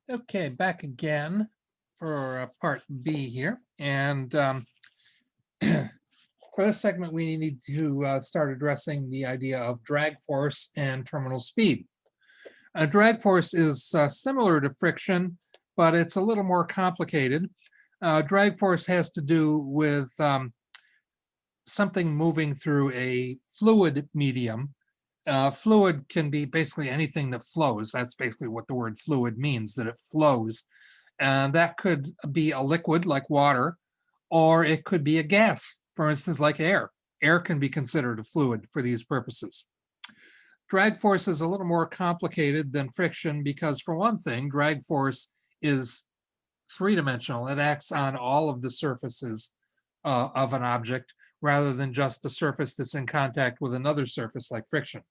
Okay, back again for part B here. And for this segment, we need to start addressing the idea of drag force and terminal speed. Drag force is similar to friction, but it's a little more complicated. Drag force has to do with something moving through a fluid medium. Fluid can be basically anything that flows. That's basically what the word fluid means, that it flows. And that could be a liquid like water, or it could be a gas, for instance, like air. Air can be considered a fluid for these purposes. Drag force is a little more complicated than friction because, for one thing, drag force is three-dimensional. It acts on all of the surfaces of an object rather than just the surface that's in contact with another surface like friction.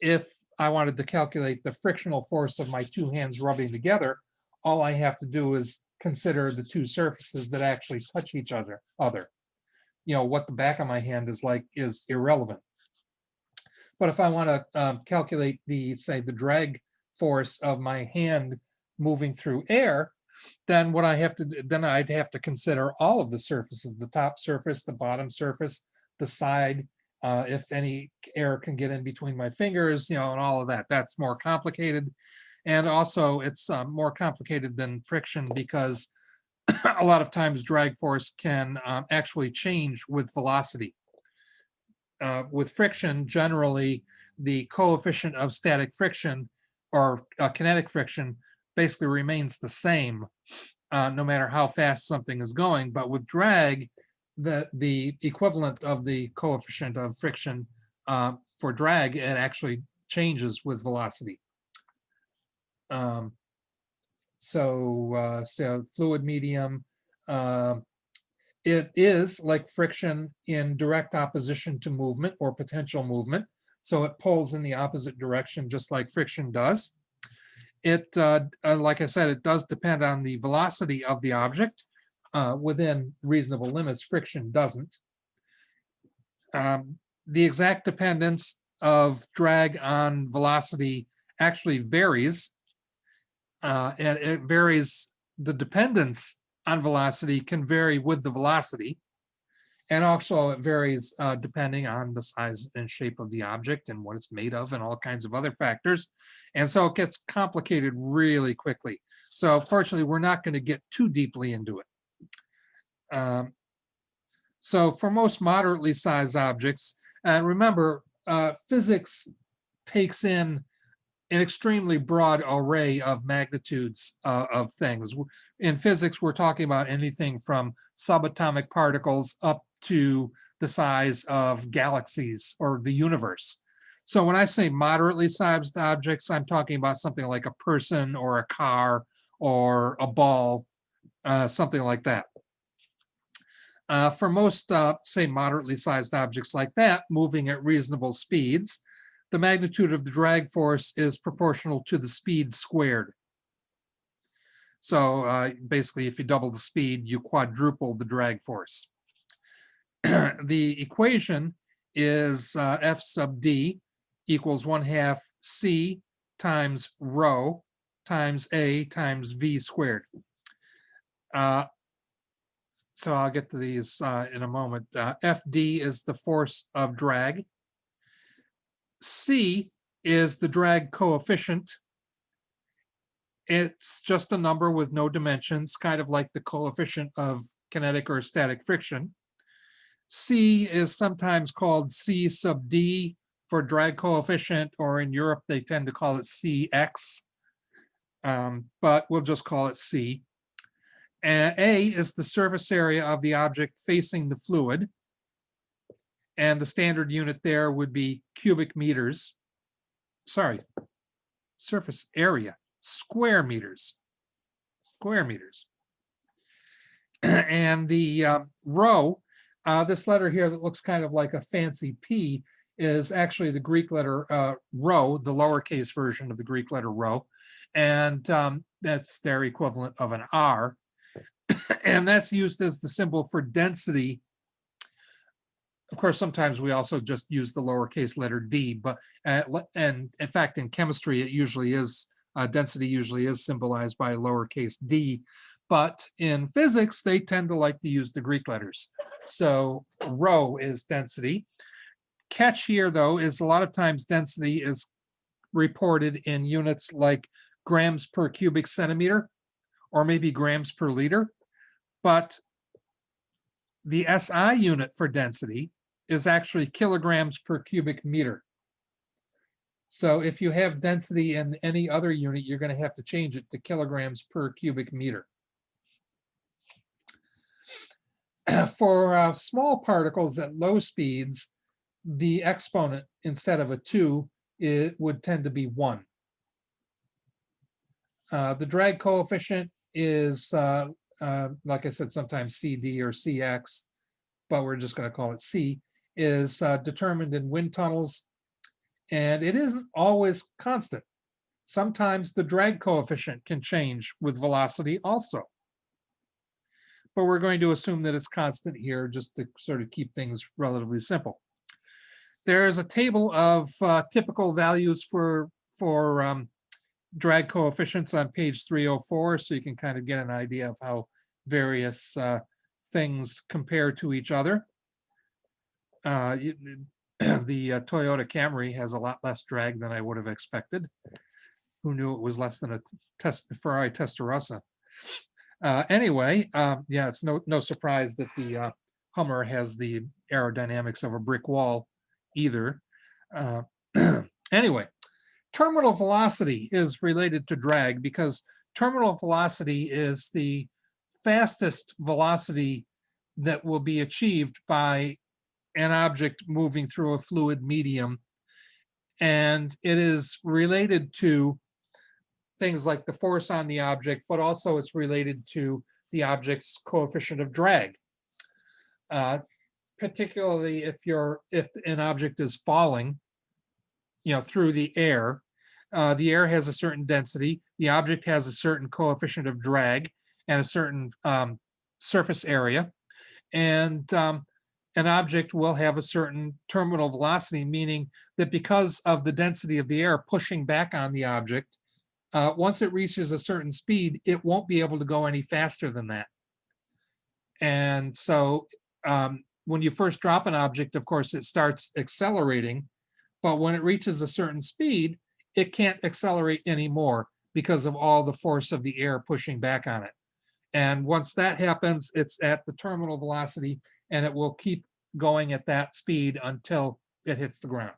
If I wanted to calculate the frictional force of my two hands rubbing together, all I have to do is consider the two surfaces that actually touch each other. What the back of my hand is like is irrelevant. But if I want to calculate say, the drag force of my hand moving through air, then I'd have to consider all of the surfaces, the top surface, the bottom surface, the side, if any air can get in between my fingers, and all of that. That's more complicated. And also it's more complicated than friction because a lot of times drag force can actually change with velocity. With friction, generally, the coefficient of static friction or kinetic friction basically remains the same no matter how fast something is going. But with drag, the equivalent of the coefficient of friction for drag, it actually changes with velocity. So fluid medium, it is like friction in direct opposition to movement or potential movement. So it pulls in the opposite direction, just like friction does. It, like I said, it does depend on the velocity of the object. Within reasonable limits, friction doesn't. The exact dependence of drag on velocity actually varies. And it varies, the dependence on velocity can vary with the velocity. And also it varies depending on the size and shape of the object and what it's made of and all kinds of other factors. And so it gets complicated really quickly. So fortunately, we're not going to get too deeply into it. So for most moderately sized objects, remember, physics takes in an extremely broad array of magnitudes of things. In physics, we're talking about anything from subatomic particles up to the size of galaxies or the universe. So when I say moderately sized objects, I'm talking about something like a person or a car or a ball, something like that. For most, say, moderately sized objects like that, moving at reasonable speeds, the magnitude of the drag force is proportional to the speed squared. So basically, if you double the speed, you quadruple the drag force. The equation is F sub D equals 1/2 C times rho times A times V squared. So I'll get to these in a moment. FD is the force of drag. C is the drag coefficient. It's just a number with no dimensions, kind of like the coefficient of kinetic or static friction. C is sometimes called C sub D for drag coefficient, or in Europe, they tend to call it CX, but we'll just call it C. And A is the surface area of the object facing the fluid. And the standard unit there would be cubic meters. Sorry, surface area, square meters. And the rho, this letter here that looks kind of like a fancy P, is actually the Greek letter rho, the lowercase version of the Greek letter rho. And that's their equivalent of an R. And that's used as the symbol for density. Of course, sometimes we also just use the lowercase letter d, but and in fact, in chemistry, it usually is Density usually is symbolized by lowercase d, but in physics, they tend to like to use the Greek letters. So rho is density. Catch here, though, is a lot of times density is reported in units like grams per cubic centimeter or maybe grams per liter. But the SI unit for density is actually kilograms per cubic meter. So if you have density in any other unit, you're going to have to change it to kilograms per cubic meter. For small particles at low speeds, the exponent instead of a 2, it would tend to be 1. The drag coefficient is, like I said, sometimes CD or CX, but we're just going to call it C, is determined in wind tunnels. And it isn't always constant. Sometimes the drag coefficient can change with velocity also. But we're going to assume that it's constant here just to sort of keep things relatively simple. There's a table of typical values for drag coefficients on page 304, so you can kind of get an idea of how various things compare to each other. The Toyota Camry has a lot less drag than I would have expected. Who knew it was less than a Ferrari Testarossa? Anyway, yeah, it's no surprise that the Hummer has the aerodynamics of a brick wall either. Anyway, terminal velocity is related to drag because terminal velocity is the fastest velocity that will be achieved by an object moving through a fluid medium. And it is related to things like the force on the object, but also it's related to the object's coefficient of drag. Particularly if an object is falling, through the air has a certain density, the object has a certain coefficient of drag and a certain surface area, and an object will have a certain terminal velocity, meaning that because of the density of the air pushing back on the object, once it reaches a certain speed, it won't be able to go any faster than that. And so when you first drop an object, of course, it starts accelerating, but when it reaches a certain speed, it can't accelerate anymore because of all the force of the air pushing back on it. And once that happens, it's at the terminal velocity, and it will keep going at that speed until it hits the ground.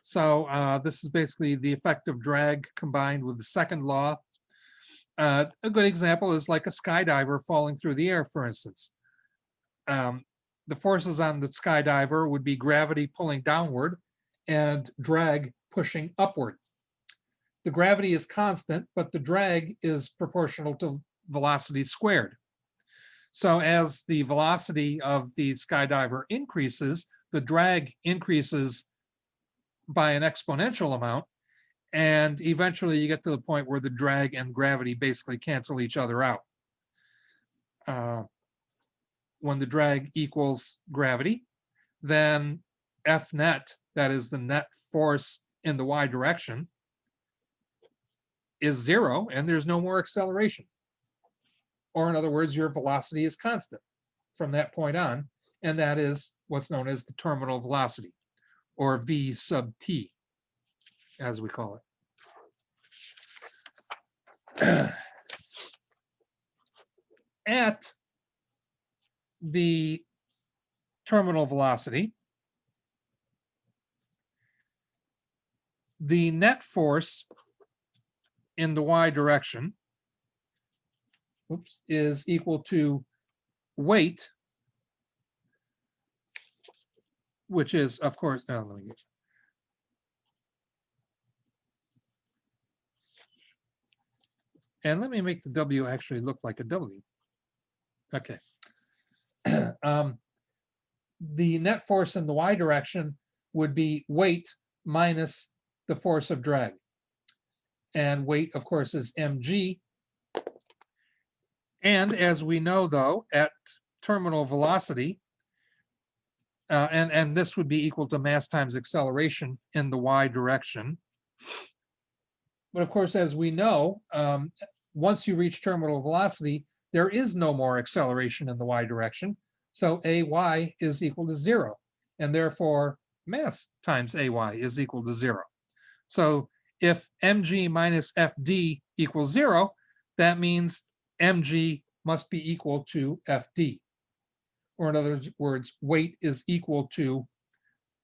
So this is basically the effect of drag combined with the second law. A good example is like a skydiver falling through the air, for instance. The forces on the skydiver would be gravity pulling downward and drag pushing upward. The gravity is constant, but the drag is proportional to velocity squared. So as the velocity of the skydiver increases, the drag increases by an exponential amount, and eventually you get to the point where the drag and gravity basically cancel each other out. When the drag equals gravity, then F net, that is the net force in the y direction, is 0, and there's no more acceleration. Or in other words, your velocity is constant from that point on, and that is what's known as the terminal velocity, or V sub t, as we call it. At the terminal velocity, the net force in the y direction is equal to weight, which is, of course, let me get, and let me make the W actually look like a W. Okay. The net force in the y direction would be weight minus the force of drag. And weight, of course, is mg. And as we know, though, at terminal velocity, and this would be equal to mass times acceleration in the y direction. But of course, as we know, once you reach terminal velocity, there is no more acceleration in the y direction. So ay is equal to 0. And therefore, mass times ay is equal to 0. So if mg minus fd equals 0, that means mg must be equal to fd. Or in other words, weight is equal to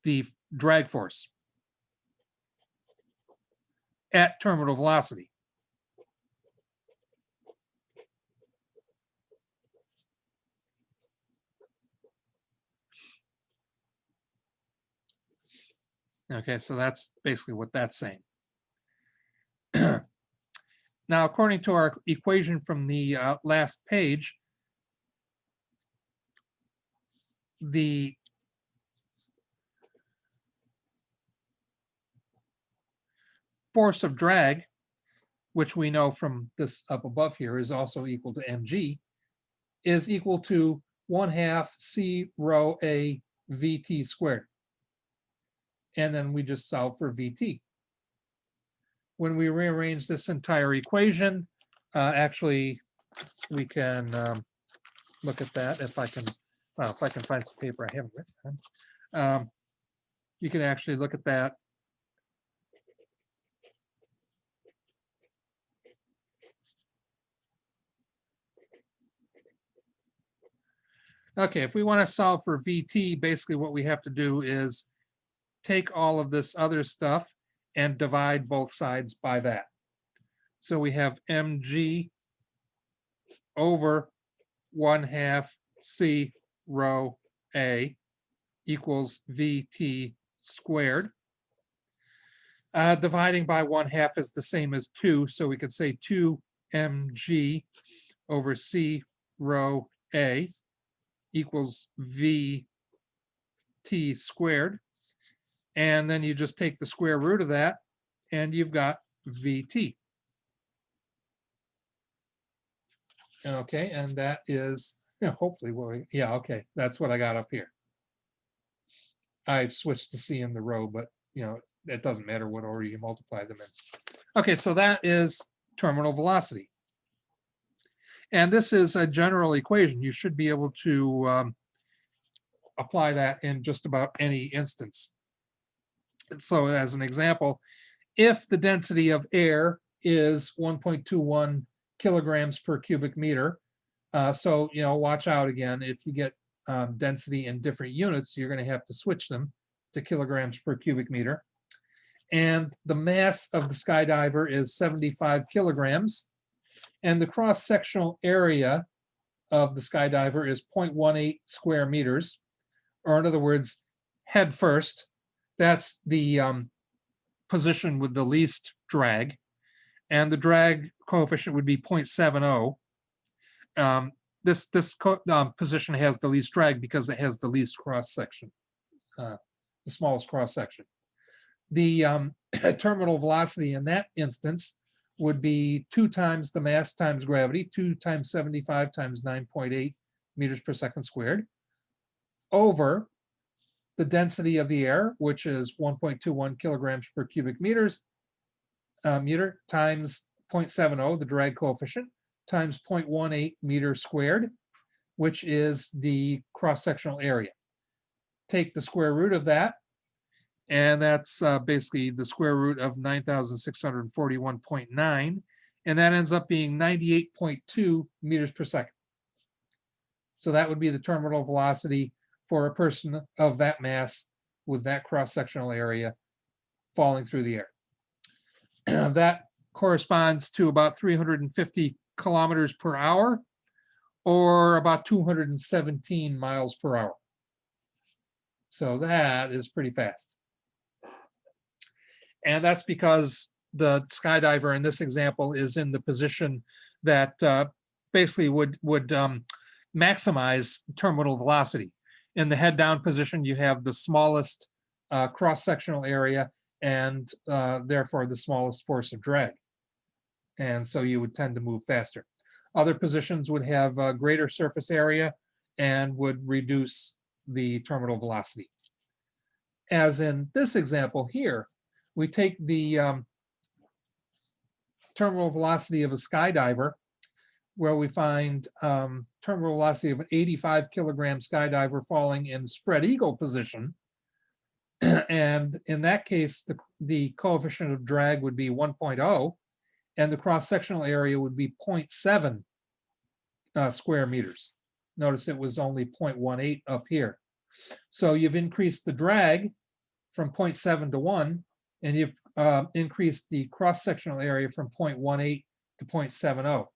the drag force at terminal velocity. Okay, so that's basically what that's saying. Now, according to our equation from the last page, the force of drag, which we know from this up above here is also equal to mg, is equal to 1/2 c rho a vt squared. And then we just solve for vt. When we rearrange this entire equation, actually, we can look at that if I can, well, if I can find some paper I haven't written on. You can actually look at that. Okay, if we want to solve for VT, basically what we have to do is take all of this other stuff and divide both sides by that. So we have mg over 1/2 c rho a equals vt squared. Dividing by 1/2 is the same as 2, so we could say 2 mg over c rho a equals vt squared. And then you just take the square root of that, and you've got vt. Okay, and that is, hopefully, okay, that's what I got up here. I switched the c in the row, but it doesn't matter what order you multiply them in. Okay, so that is terminal velocity. And this is a general equation. You should be able to apply that in just about any instance. So as an example, if the density of air is 1.21 kilograms per cubic meter, so watch out again, if you get density in different units, you're going to have to switch them to kilograms per cubic meter. And the mass of the skydiver is 75 kilograms. And the cross-sectional area of the skydiver is 0.18 square meters. Or in other words, head first. That's the position with the least drag. And the drag coefficient would be 0.70. This position has the least drag because it has the least cross-section, the smallest cross-section. The terminal velocity in that instance would be 2 times the mass times gravity, 2 times 75 times 9.8 meters per second squared, over the density of the air, which is 1.21 kilograms per cubic meter, times 0.70, the drag coefficient, times 0.18 meters squared, which is the cross-sectional area. Take the square root of that, and that's basically the square root of 9,641.9, and that ends up being 98.2 meters per second. So that would be the terminal velocity for a person of that mass with that cross-sectional area falling through the air. That corresponds to about 350 kilometers per hour, or about 217 miles per hour. So that is pretty fast. And that's because the skydiver in this example is in the position that basically would maximize terminal velocity. In the head down position, you have the smallest cross-sectional area and therefore the smallest force of drag. And so you would tend to move faster. Other positions would have a greater surface area and would reduce the terminal velocity. As in this example here, we take the terminal velocity of a skydiver, where we find terminal velocity of an 85 kilogram skydiver falling in spread eagle position. And in that case, the coefficient of drag would be 1.0, and the cross-sectional area would be 0.7 square meters. Notice it was only 0.18 up here. So you've increased the drag from 0.7 to 1, and you've increased the cross-sectional area from 0.18 to 0.70.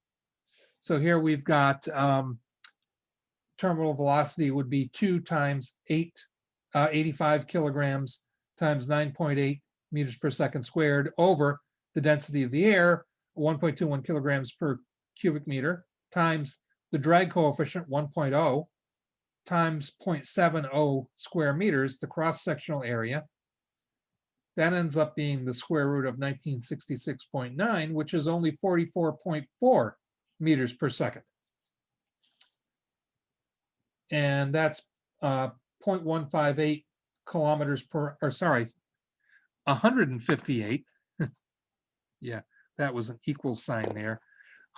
So here we've got terminal velocity would be 2 times 85 kilograms times 9.8 meters per second squared over the density of the air, 1.21 kilograms per cubic meter, times the drag coefficient 1.0 times 0.70 square meters, the cross-sectional area. That ends up being the square root of 1966.9, which is only 44.4 meters per second. And that's 0.158 kilometers per, or sorry, 158. Yeah, that was an equal sign there.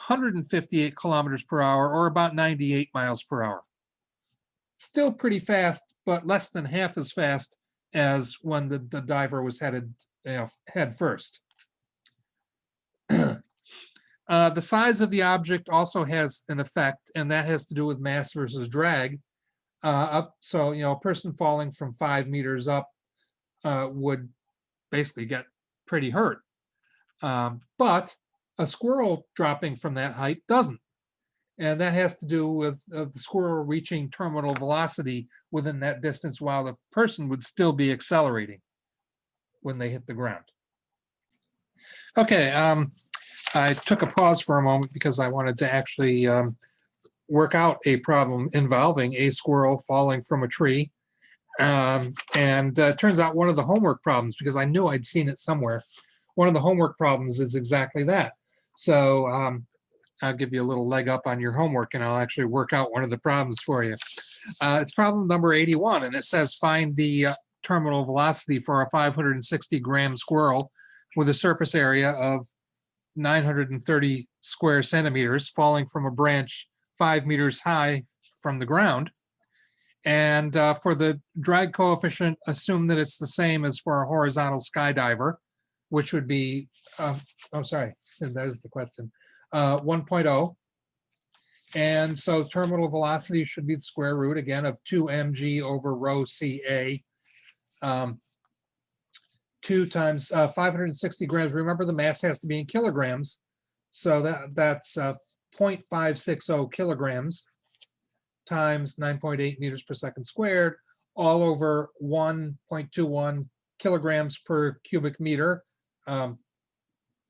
158 kilometers per hour, or about 98 miles per hour. Still pretty fast, but less than half as fast as when the diver was headed head first. The size of the object also has an effect, and that has to do with mass versus drag. So, a person falling from 5 meters up would basically get pretty hurt. But a squirrel dropping from that height doesn't. And that has to do with the squirrel reaching terminal velocity within that distance while the person would still be accelerating when they hit the ground. Okay, I took a pause for a moment because I wanted to actually work out a problem involving a squirrel falling from a tree. And it turns out one of the homework problems, because I knew I'd seen it somewhere, one of the homework problems is exactly that. So I'll give you a little leg up on your homework and I'll actually work out one of the problems for you. It's problem number 81, and it says find the terminal velocity for a 560 gram squirrel with a surface area of 930 square centimeters falling from a branch 5 meters high from the ground. And for the drag coefficient, assume that it's the same as for a horizontal skydiver, which would be, oh, sorry, that is the question, 1.0. And so terminal velocity should be the square root, again, of 2 mg over rho CA. 2 times 560 grams. Remember, the mass has to be in kilograms. So that's 0.560 kilograms times 9.8 meters per second squared, all over 1.21 kilograms per cubic meter, more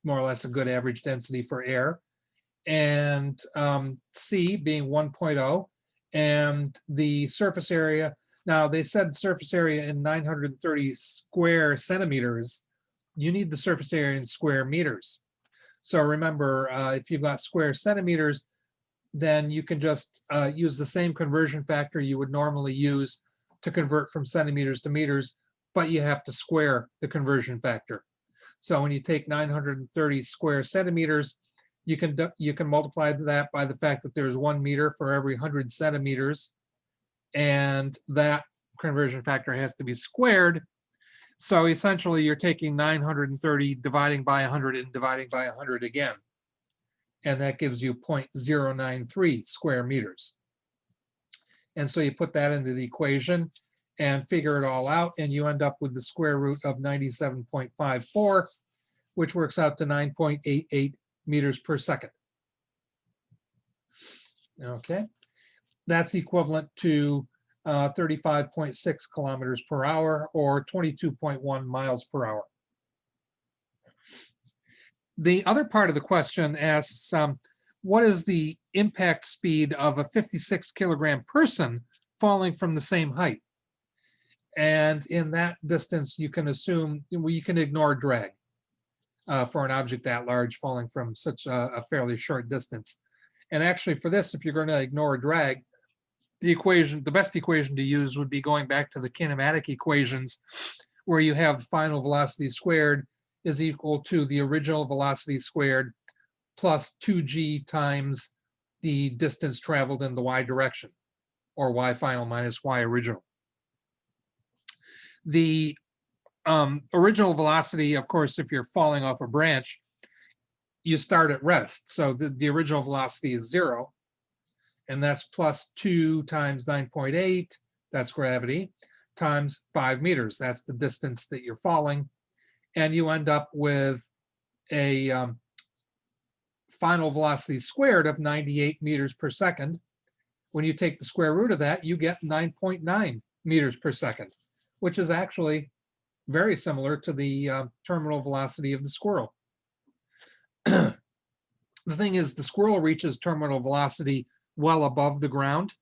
or less a good average density for air. And C being 1.0, and the surface area. Now, they said surface area in 930 square centimeters. You need the surface area in square meters. So remember, if you've got square centimeters, then you can just use the same conversion factor you would normally use to convert from centimeters to meters, but you have to square the conversion factor. So when you take 930 square centimeters, you can multiply that by the fact that there's 1 meter for every 100 centimeters, and that conversion factor has to be squared. So essentially, you're taking 930 dividing by 100 and dividing by 100 again. And that gives you 0.093 square meters. And so you put that into the equation and figure it all out, and you end up with the square root of 97.54, which works out to 9.88 meters per second. Okay, that's equivalent to 35.6 kilometers per hour, or 22.1 miles per hour. The other part of the question asks, what is the impact speed of a 56 kilogram person falling from the same height? And in that distance, you can assume, you can ignore drag for an object that large falling from such a fairly short distance. And actually for this, if you're going to ignore drag, the best equation to use would be going back to the kinematic equations, where you have final velocity squared is equal to the original velocity squared plus 2g times the distance traveled in the y direction, or y final minus y original. The original velocity, of course, if you're falling off a branch, you start at rest. So the original velocity is 0, and that's plus 2 times 9.8, that's gravity, times 5 meters. That's the distance that you're falling. And you end up with a final velocity squared of 98 meters per second. When you take the square root of that, you get 9.9 meters per second, which is actually very similar to the terminal velocity of the squirrel. The thing is, the squirrel reaches terminal velocity well above the ground,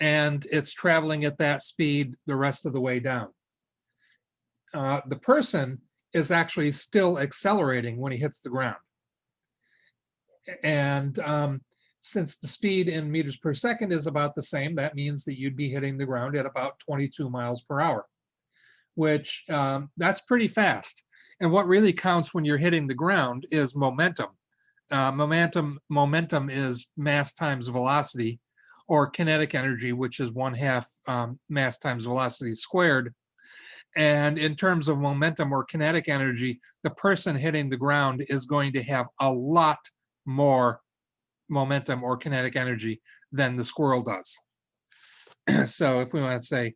and it's traveling at that speed the rest of the way down. The person is actually still accelerating when he hits the ground. And since the speed in meters per second is about the same, that means that you'd be hitting the ground at about 22 miles per hour, which that's pretty fast. And what really counts when you're hitting the ground is momentum. Momentum is mass times velocity, or kinetic energy, which is 1/2 mass times velocity squared. And in terms of momentum or kinetic energy, the person hitting the ground is going to have a lot more momentum or kinetic energy than the squirrel does. So if we want to say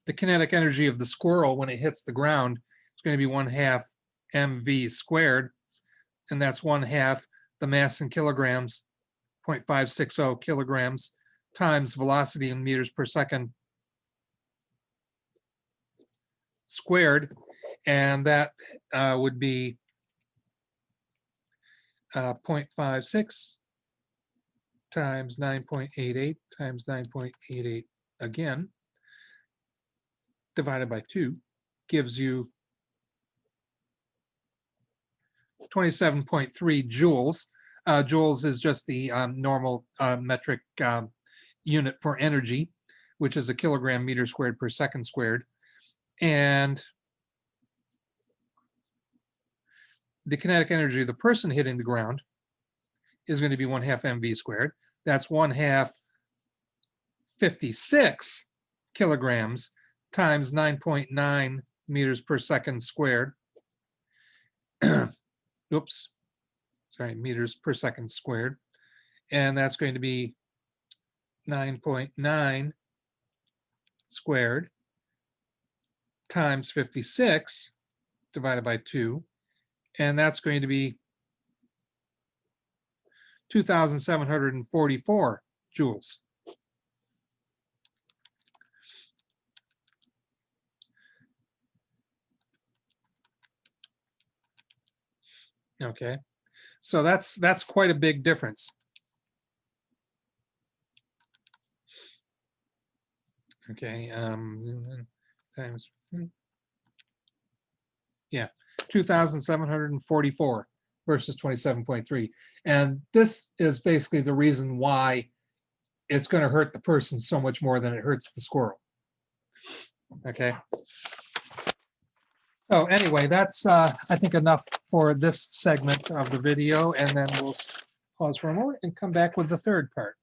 the kinetic energy of the squirrel when it hits the ground is going to be 1/2 mv squared, and that's 1/2 the mass in kilograms, 0.560 kilograms, times velocity in meters per second squared, and that would be 0.56 times 9.88 times 9.88 again, divided by 2, gives you 27.3 joules. Joules is just the normal metric unit for energy, which is a kilogram meter squared per second squared. And the kinetic energy of the person hitting the ground is going to be 1/2 mv squared. That's 1/2 56 kilograms times 9.9 meters per second squared. Oops, sorry, meters per second squared. And that's going to be 9.9 squared times 56 divided by 2. And that's going to be 2,744 joules. Okay, so that's quite a big difference. Okay, times, yeah, 2,744 versus 27.3. And this is basically the reason why it's going to hurt the person so much more than it hurts the squirrel. Okay. So anyway, that's, I think, enough for this segment of the video, and then we'll pause for a moment and come back with the third part.